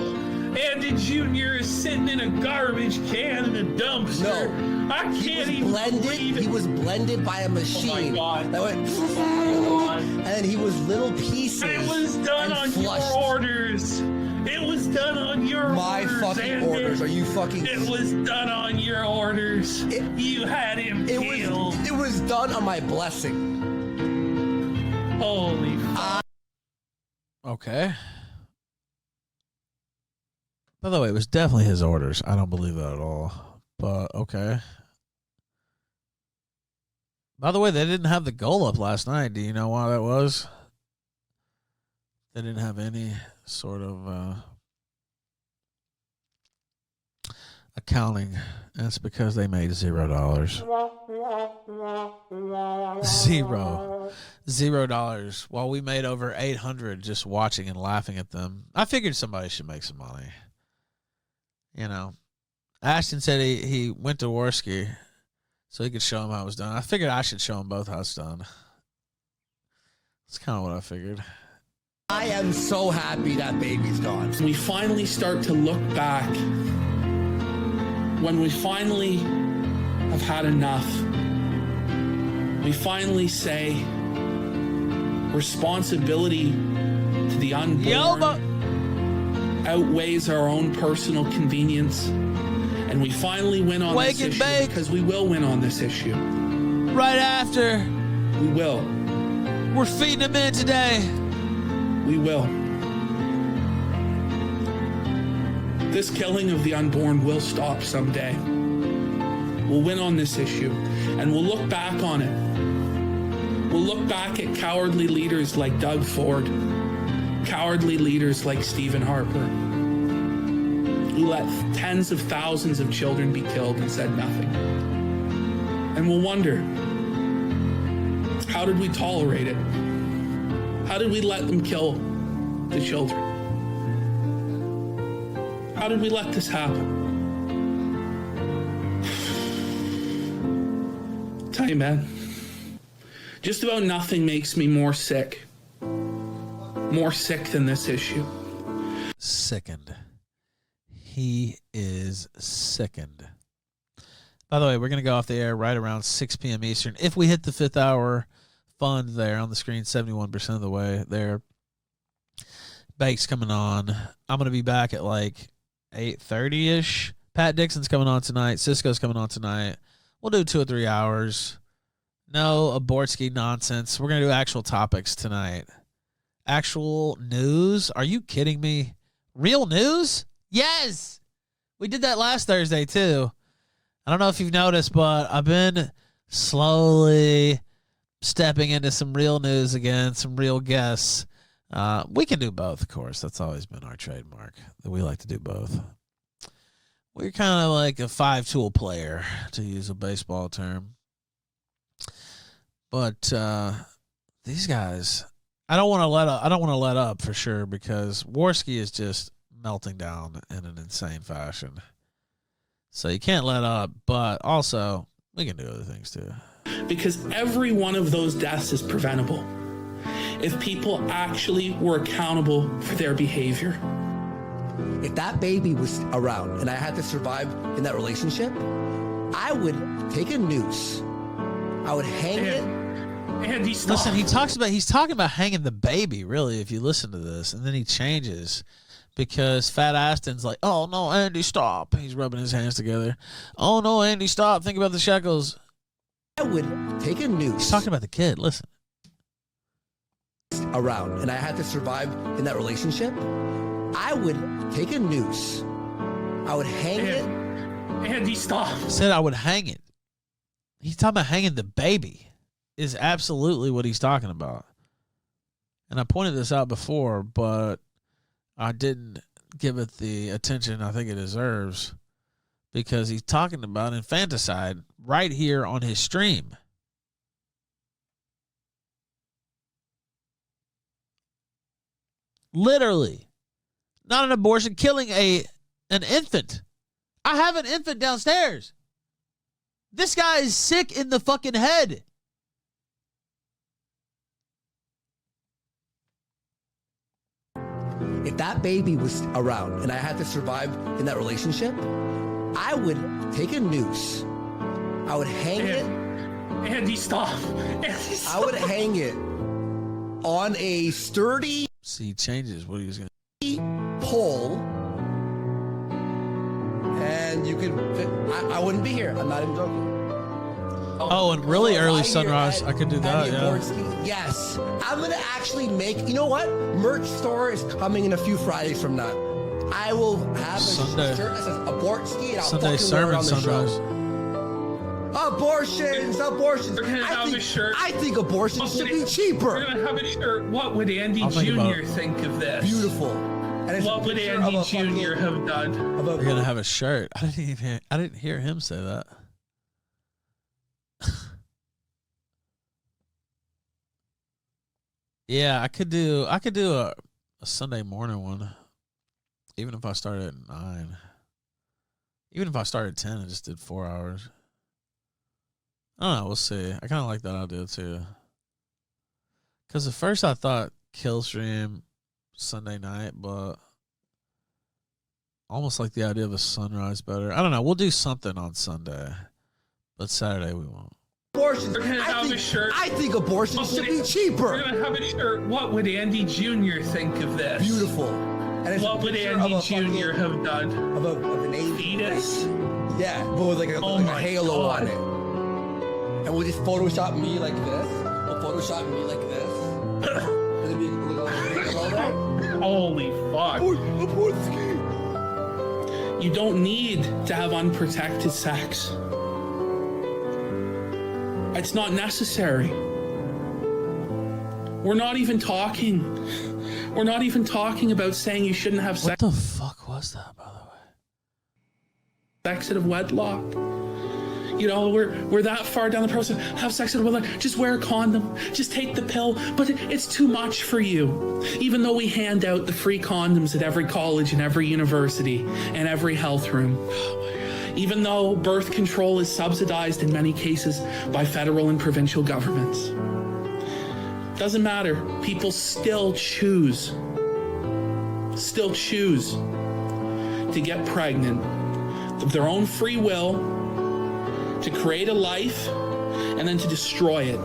Andy Jr. is sitting in a garbage can in a dumpster. No, I can't even believe it. He was blended by a machine. Oh my God. That went, and then he was little pieces. It was done on flushed. your orders. It was done on your my orders. My fucking Andy. orders. Are you fucking? It was done on your orders. You had him killed. It was done on my blessing. Holy fuck. Okay. By the way, it was definitely his orders. I don't believe that at all. But, okay. By the way, they didn't have the goal up last night. Do you know why that was? They didn't have any sort of accounting. That's because they made $0. $0. While we made over 800 just watching and laughing at them. I figured somebody should make some money. You know, Ashton said he went to Warski so he could show him how it was done. I figured I should show him both how it's done. That's kind of what I figured. I am so happy that baby's gone. We finally start to look back. When we finally have had enough, we finally say responsibility to the unborn outweighs our own personal convenience, and we finally win on this issue because we will win on this issue. Right after. We will. We're feeding them in today. We will. This killing of the unborn will stop someday. We'll win on this issue, and we'll look back on it. We'll look back at cowardly leaders like Doug Ford, cowardly leaders like Stephen Harper, who let tens of thousands of children be killed and said nothing. And we'll wonder, how did we tolerate it? How did we let them kill the children? How did we let this happen? Tell you, man, just about nothing makes me more sick than this issue. Sickened. He is sickened. By the way, we're going to go off the air right around 6 p.m. Eastern. If we hit the 5th hour fund there on the screen, 71% of the way there. Bake's coming on. I'm going to be back at like 8:30-ish. Pat Dixon's coming on tonight. Cisco's coming on tonight. We'll do 2 or 3 hours. No abortsky nonsense. We're going to do actual topics tonight. Actual news? Are you kidding me? Real news? Yes! We did that last Thursday, too. I don't know if you've noticed, but I've been slowly stepping into some real news again, some real guests. We can do both, of course. That's always been our trademark, that we like to do both. We're kind of like a 5-tool player, to use a baseball term. But these guys, I don't want to let up for sure, because Warski is just melting down in an insane fashion. So you can't let up, but also we can do other things too. Because every one of those deaths is preventable if people actually were accountable for their behavior. If that baby was around and I had to survive in that relationship, I would take a noose. I would hang it. Andy, stop. Listen, he's talking about hanging the baby, really, if you listen to this, and then he changes. Because Fat Aston's like, oh, no, Andy, stop. He's rubbing his hands together. Oh, no, Andy, stop. Think about the shekels. I would take a noose. He's talking about the kid. Listen. Around, and I had to survive in that relationship, I would take a noose. I would hang it. Andy, stop. Said I would hang it. He's talking about hanging the baby. Is absolutely what he's talking about. And I pointed this out before, but I didn't give it the attention I think it deserves, because he's talking about infanticide right here on his stream. Literally. Not an abortion, killing an infant. I have an infant downstairs. This guy is sick in the fucking head. If that baby was around and I had to survive in that relationship, I would take a noose. I would hang it. Andy, stop. Andy, stop. I would hang it on a sturdy See, he changes what he was going to pole, and you could. I wouldn't be here. I'm not even joking. Oh, and really early sunrise. I could do that, yeah. Yes. I'm going to actually make, you know what? Merch store is coming in a few Fridays from now. I will have a Sunday. shirt that says Abortsky, and I'll Sunday fucking wear it sermon on the sunrise. show. Abortions. We're gonna have a shirt. I think abortions should be cheaper. We're gonna have a shirt. What would Andy I'll think about Jr. it. think of this? Beautiful. And it's What a would picture Andy of a fucking- Jr. have done? We're going to have a shirt. I didn't hear him say that. Yeah, I could do a Sunday morning one, even if I started at 9. Even if I started at 10 and just did 4 hours. I don't know, we'll see. I kind of like that idea too. Because at first I thought kill stream Sunday night, but almost like the idea of a sunrise better. I don't know, we'll do something on Sunday, but Saturday we won't. Abortions. We're gonna have a shirt. I think abortions should be We're cheaper. gonna have a shirt. What would Andy Jr. think of this? Beautiful. And it's What a would picture Andy of a Jr. fucking- have done? Of an alien. Fetus? Yeah, but with like a Oh my halo God. on it. And we'll just Photoshop me like this. We'll Photoshop me like this. And it'll be a little halo there. Holy fuck. You don't need to have unprotected sex. It's not necessary. We're not even talking about saying you shouldn't have sex. What the fuck was that, by the way? Sex out of wedlock. You know, we're that far down the process. Have sex out of wedlock. Just wear a condom. Just take the pill. But it's too much for you. Even though we hand out the free condoms at every college and every university and every health room. Even though birth control is subsidized in many cases by federal and provincial governments. Doesn't matter. People still choose to get pregnant of their own free will, to create a life, and then to destroy it.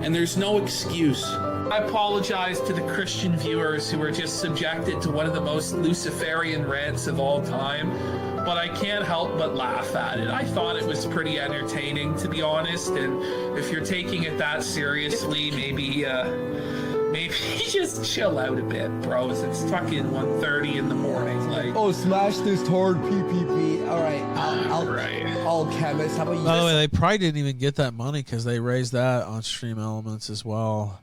And there's no excuse. I apologize to the Christian viewers who were just subjected to one of the most Luciferian rants of all time, but I can't help but laugh at it. I thought it was pretty entertaining, to be honest, and if you're taking it that seriously, maybe just chill out a bit, bros. It's fucking 1:30 in the morning. Like, oh, smash this toward PPP. All right, I'll chemist. How about you? By the way, they probably didn't even get that money because they raised that on Stream Elements as well,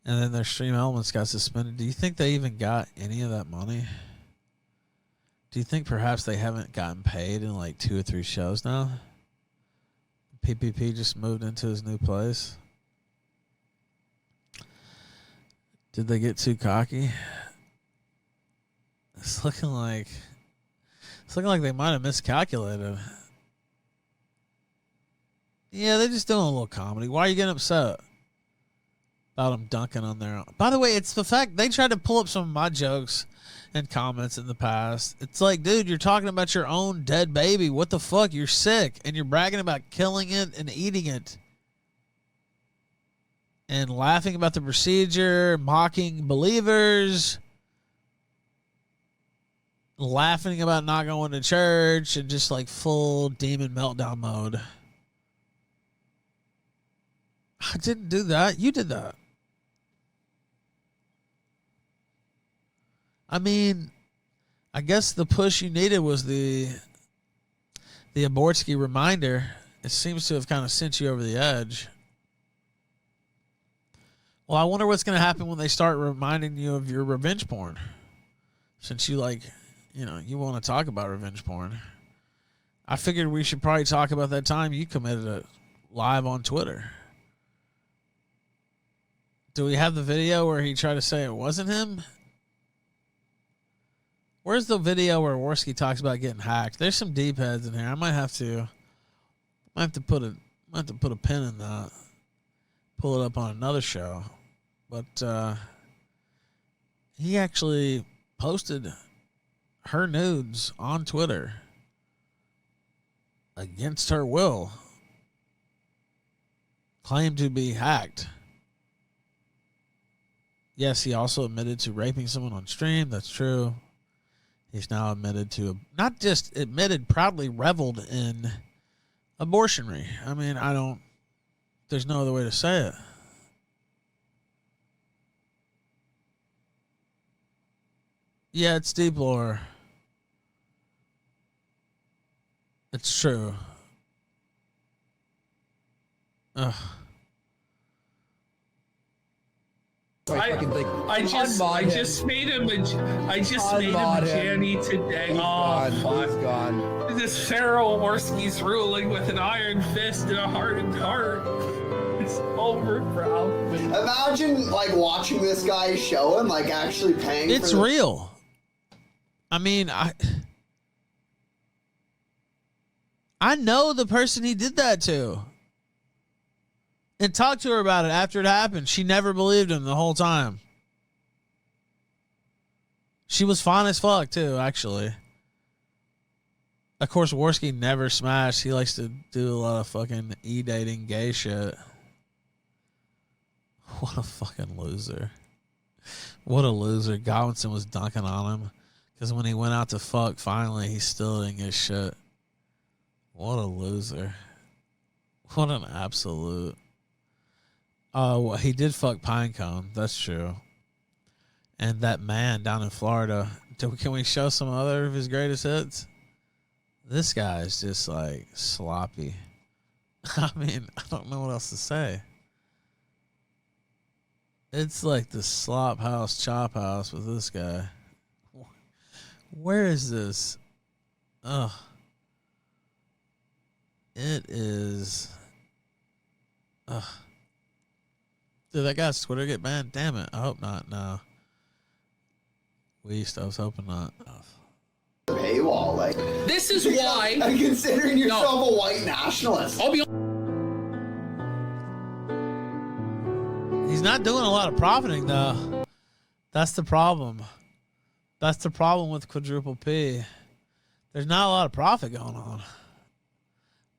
and then their Stream Elements got suspended. Do you think they even got any of that money? Do you think perhaps they haven't gotten paid in like 2 or 3 shows now? PPP just moved into his new place. Did they get too cocky? It's looking like they might have miscalculated. Yeah, they're just doing a little comedy. Why are you getting upset about them dunking on their own? By the way, it's the fact they tried to pull up some of my jokes and comments in the past. It's like, dude, you're talking about your own dead baby. What the fuck? You're sick, and you're bragging about killing it and eating it. And laughing about the procedure, mocking believers, laughing about not going to church, and just like full demon meltdown mode. I didn't do that. You did that. I mean, I guess the push you needed was the Warski reminder. It seems to have kind of sent you over the edge. Well, I wonder what's going to happen when they start reminding you of your revenge porn. Since you you want to talk about revenge porn. I figured we should probably talk about that time you committed it live on Twitter. Do we have the video where he tried to say it wasn't him? Where's the video where Warski talks about getting hacked? There's some deep heads in here. I might have to put a pin in that. Pull it up on another show. But he actually posted her nudes on Twitter against her will. Claimed to be hacked. Yes, he also admitted to raping someone on stream. That's true. He's now admitted to, not just admitted, proudly reveled in abortionry. I mean, there's no other way to say it. Yeah, it's deep lore. It's true. Ugh. I just made him a Janny today. He's fuck. He's gone. This Pharaoh Warski's ruling with an iron fist and a hardened heart. It's over, bro. Imagine watching this guy show and actually paying. It's real. I mean, I know the person he did that to. And talked to her about it after it happened. She never believed him the whole time. She was fine as fuck, too, actually. Of course, Warski never smashed. He likes to do a lot of fucking e-dating gay shit. What a fucking loser. What a loser. Godwinson was dunking on him. Because when he went out to fuck, finally, he still didn't get shit. What a loser. What an absolute... Well, he did fuck Pinecone. That's true. and that man down in Florida. Can we show some other of his greatest hits? This guy is just like sloppy. I mean, I don't know what else to say. It's like the slop house, chop house with this guy. Where is this? Oh, it is. Did that guy's Twitter get banned? Damn it! I hope not. No. I was hoping not. Paywall, like This is why. I'm considering yourself a white nationalist. I'll be. He's not doing a lot of profiting though. That's the problem. That's the problem with quadruple P. There's not a lot of profit going on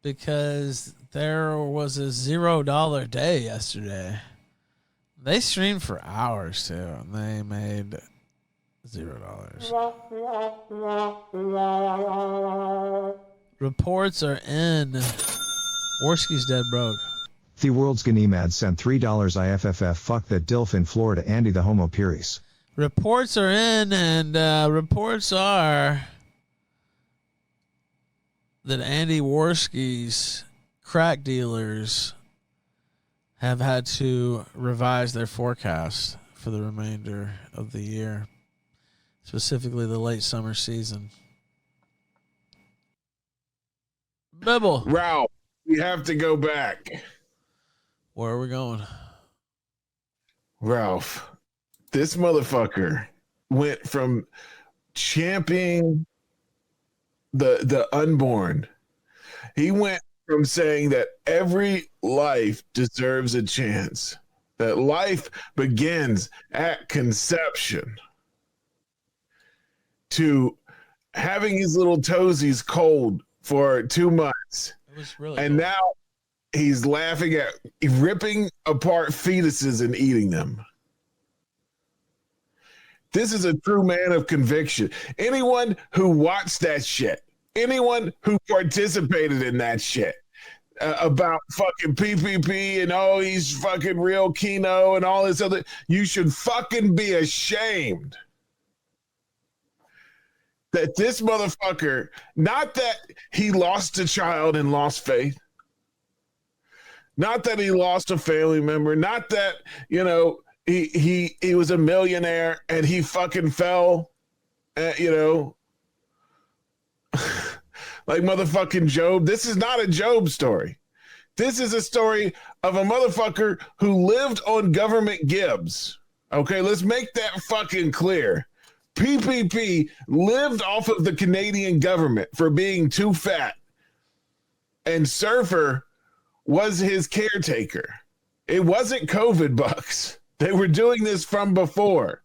because there was a $0 day yesterday. They streamed for hours too, and they made $0. Reports are in. Warski's dead broke. The world's Sineads sent $3 IFFF. Fuck that DILF in Florida. Andy the Homo Puris. Reports are in, and reports are that Andy Warski's crack dealers have had to revise their forecast for the remainder of the year, specifically the late summer season. Bibble. Ralph, we have to go back. Where are we going? Ralph, this motherfucker went from championing the unborn. He went from saying that every life deserves a chance, that life begins at conception, to having his little toesies cold for 2 months. It was really and cool. Now he's laughing at ripping apart fetuses and eating them. This is a true man of conviction. Anyone who watched that shit, anyone who participated in that shit about fucking PPP and he's fucking real Keno and all this other, you should fucking be ashamed that this motherfucker, not that he lost a child and lost faith, not that he lost a family member, not that, he was a millionaire and he fucking fell, like motherfucking Job. This is not a Job story. This is a story of a motherfucker who lived on government gibs. Okay, let's make that fucking clear. PPP lived off of the Canadian government for being too fat, and Surfer was his caretaker. It wasn't COVID bucks. They were doing this from before.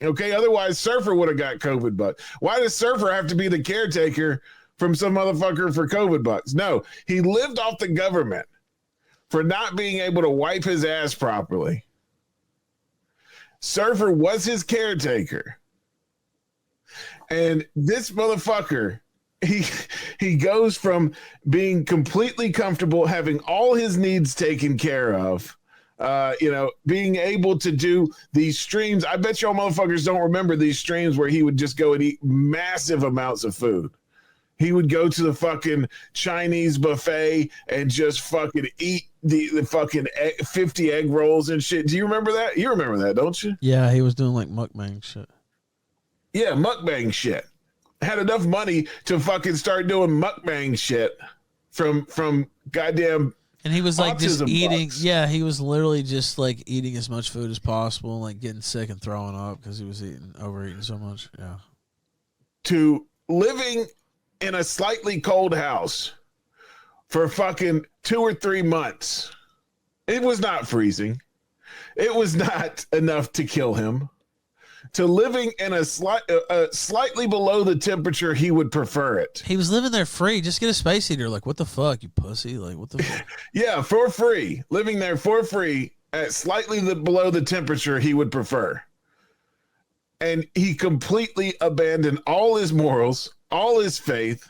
Okay, otherwise Surfer would have got COVID bucks. Why does Surfer have to be the caretaker from some motherfucker for COVID bucks? No, he lived off the government for not being able to wipe his ass properly. Surfer was his caretaker. And this motherfucker, he goes from being completely comfortable, having all his needs taken care of, being able to do these streams. I bet y'all motherfuckers don't remember these streams where he would just go and eat massive amounts of food. He would go to the fucking Chinese buffet and just fucking eat the fucking 50 egg rolls and shit. Do you remember that? You remember that, don't you? Yeah, he was doing like mukbang shit. Yeah, mukbang shit. Had enough money to fucking start doing mukbang shit from goddamn. And he was like just eating. Bucks. Yeah, he was literally just like eating as much food as possible, and, like getting sick and throwing up because he was overeating so much. Yeah. To living in a slightly cold house for fucking 2 or 3 months. It was not freezing. It was not enough to kill him. To living in a slightly below the temperature he would prefer it. He was living there free. Just get a space heater. Like, what the fuck, you pussy? Like, what the fuck? Yeah, for free. Living there for free at slightly below the temperature he would prefer. And he completely abandoned all his morals, all his faith,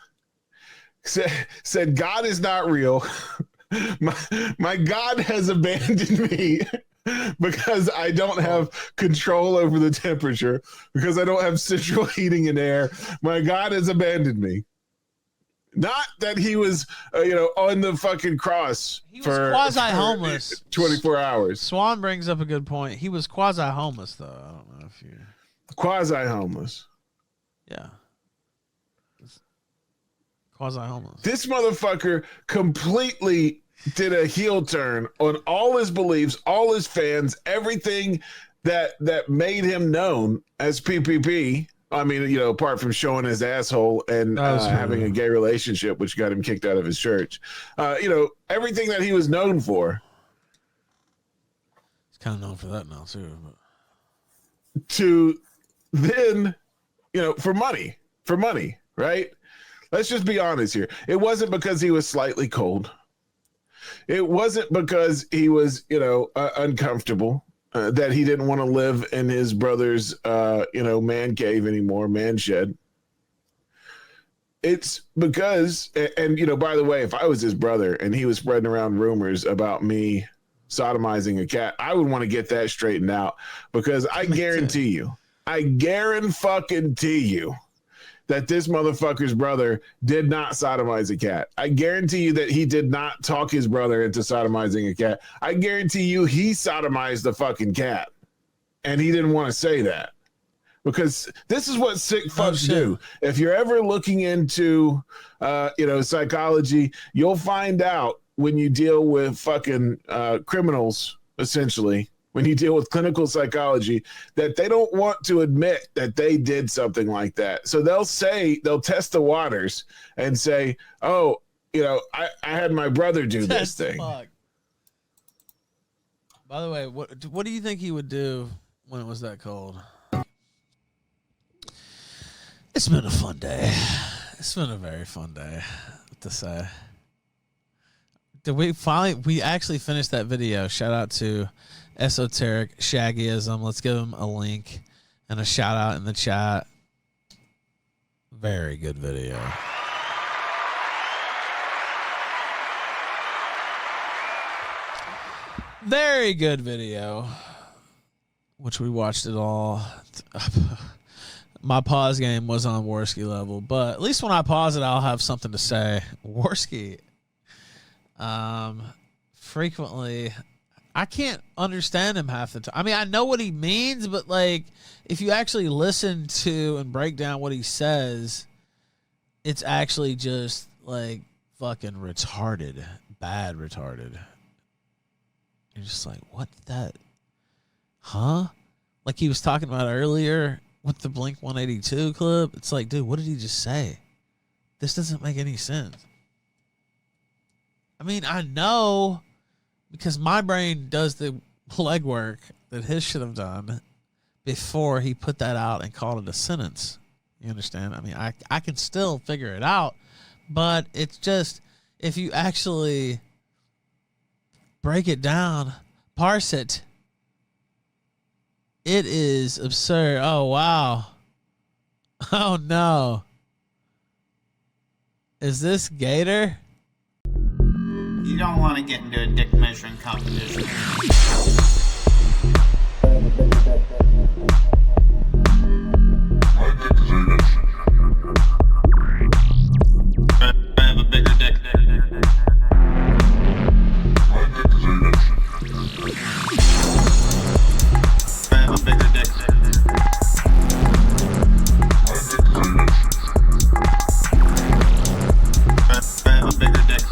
said God is not real. My God has abandoned me. because I don't have control over the temperature, because I don't have central heating and air. My God has abandoned me. Not that he was, on the fucking cross for quasi-homeless. 24 hours. Swan brings up a good point. He was quasi-homeless, though. I don't know if you... Quasi-homeless. Yeah. Quasi-homeless. This motherfucker completely did a heel turn on all his beliefs, all his fans, everything that made him known as PPP. I mean, apart from showing his asshole and having a gay relationship, which got him kicked out of his church. Everything that he was known for. He's kind of known for that now, too. But... To then, for money, right? Let's just be honest here. It wasn't because he was slightly cold. It wasn't because he was, uncomfortable. That he didn't want to live in his brother's, man cave anymore, man shed. It's because, and by the way, if I was his brother and he was spreading around rumors about me sodomizing a cat, I would want to get that straightened out, because I guarantee you that this motherfucker's brother did not sodomize a cat. I guarantee you that he did not talk his brother into sodomizing a cat. I guarantee you he sodomized the fucking cat, and he didn't want to say that, because this is what sick fucks do. If you're ever looking into, psychology, you'll find out when you deal with fucking criminals, essentially, when you deal with clinical psychology, that they don't want to admit that they did something like that. So they'll test the waters and say, oh, I had my brother do this thing. Fuck. By the way, what do you think he would do when it was that cold? It's been a fun day. It's been a very fun day, to say. We actually finished that video. Shout out to Esoteric Shaggyism. Let's give him a link and a shout out in the chat. Very good video. Very good video, which we watched it all. My pause game was on Warski level, but at least when I pause it, I'll have something to say. Warski, frequently, I can't understand him half the time. I mean, I know what he means, but if you actually listen to and break down what he says, it's actually just fucking retarded, bad retarded. You're just like, what that? Huh? Like he was talking about earlier with the Blink 182 clip. It's like, dude, what did he just say? This doesn't make any sense. I mean, I know because my brain does the legwork that his should have done before he put that out and called it a sentence. You understand? I mean, I can still figure it out, but it's just, if you actually break it down, parse it, it is absurd. Oh, wow. Oh, no. Is this Gator? You don't want to get into a dick measuring competition. I have a bigger dick. I have a bigger dick. I have a bigger dick.